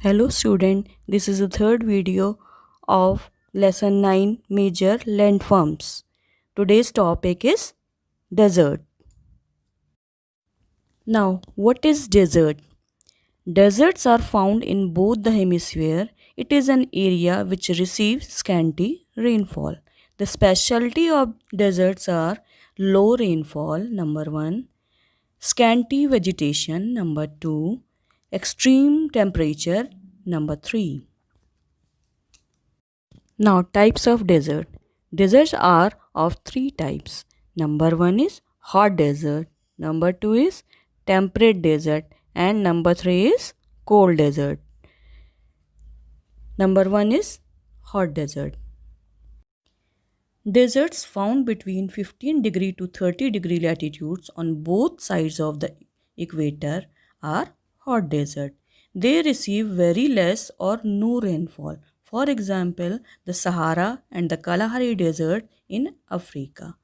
Hello student, this is the third video of lesson 9 major landforms. Today's topic is desert. Now, what is desert? Deserts are found in both the hemisphere. It is an area which receives scanty rainfall. The specialty of deserts are low rainfall, number 1, scanty vegetation, number 2, extreme temperature, number 3. Now, types of desert. Deserts are of three types. Number one is hot desert, number two is temperate desert, and number three is cold desert. Number one is hot desert. Deserts found between 15 degree to 30 degree latitudes on both sides of the equator are hot desert. They receive very less or no rainfall. For example, the Sahara and the Kalahari Desert in Africa.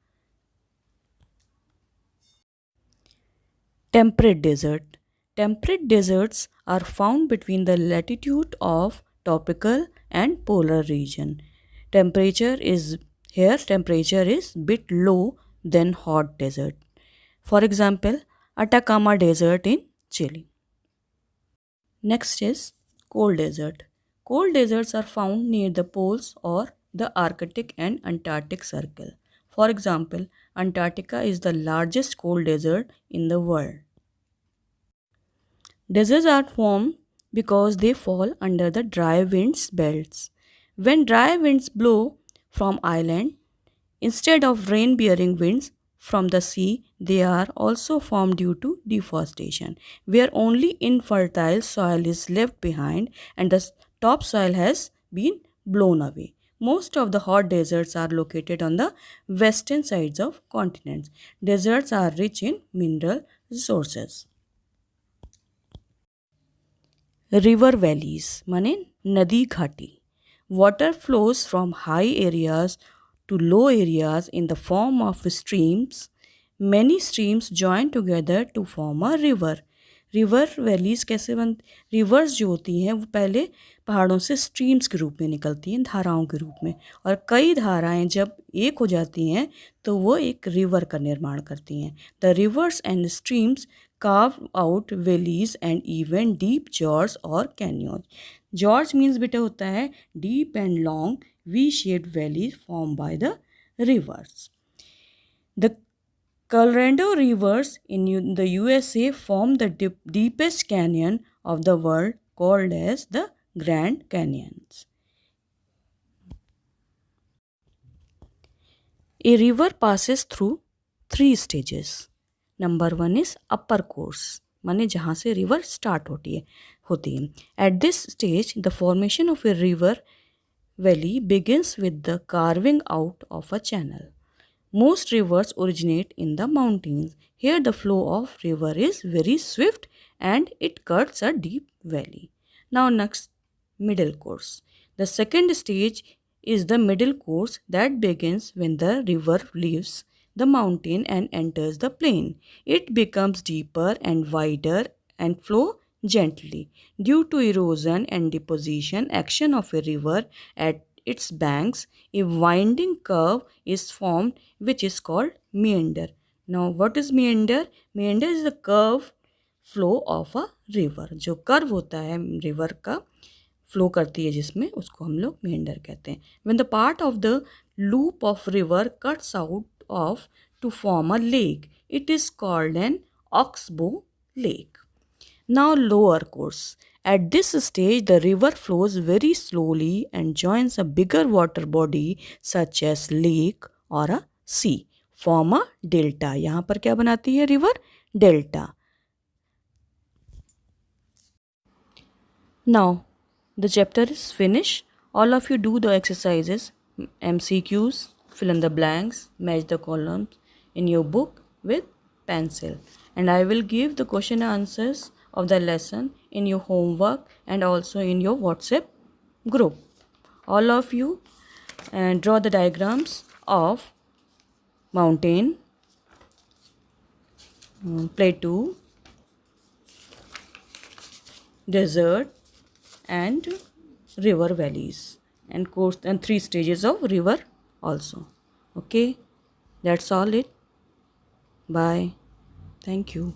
Temperate desert. Temperate deserts are found between the latitude of tropical and polar region. Temperature is bit low than hot desert. For example, Atacama Desert in Chile. Next is cold desert. Cold deserts are found near the poles or the Arctic and Antarctic Circle. For example, Antarctica is the largest cold desert in the world. Deserts are formed because they fall under the dry winds belts. When dry winds blow from island, instead of rain bearing winds from the sea, they are also formed due to deforestation, where only infertile soil is left behind and the topsoil has been blown away. Most of the hot deserts are located on the western sides of continents. Deserts are rich in mineral resources. River valleys माने नदी घाटी. Water flows from high areas to low areas in the form of streams. Many streams join together to form a river. River valleys कैसे बन reverse जो होती हैं वो पहले पहाड़ों से स्ट्रीम्स के रूप में निकलती हैं, धाराओं के रूप में, और कई धाराएं जब एक हो जाती हैं तो वो एक रिवर का निर्माण करती हैं. The reverse and streams carve out valleys and even deep gorges or canyons. Gorge means बेटा होता है deep and long V-shaped valleys formed by the rivers. The Colorado rivers in the USA form the deepest canyon of the world called as the Grand Canyons. A river passes through three stages. Number one is upper course माने जहाँ से river start होती है. At this stage the formation of a river valley begins with the carving out of a channel. Most reverse originate in the mountains. Here the flow of river is very Swift and it cuts a deep valley. Now next middle course. The second stage is the middle course that begins when the river leaves the mountain and enters the plain. It becomes deeper and wider and flow gently. Due to erosion and deposition action of a river at its banks, a winding curve is formed which is called meander. Now what is meander? Meander is the curve flow of a river. जो curve होता है river का flow करती है जिसमें, उसको हम लोग मेंडर कहते हैं. When the part of the loop of river cuts out of to form a lake, it is called an oxbow lake. Now lower course. At this stage, the river flows very slowly and joins a bigger water body such as lake or a sea. Form a delta. यहाँ पर क्या बनाती है river? Delta. Now, the chapter is finished. All of you do the exercises, MCQs, fill in the blanks, match the columns in your book with pencil. And I will give the question answers of the lesson in your homework and also in your WhatsApp group. All of you draw the diagrams of mountain, plateau, desert, and river valleys, and course and 3 stages of river also. Okay, that's all it. Bye. Thank you.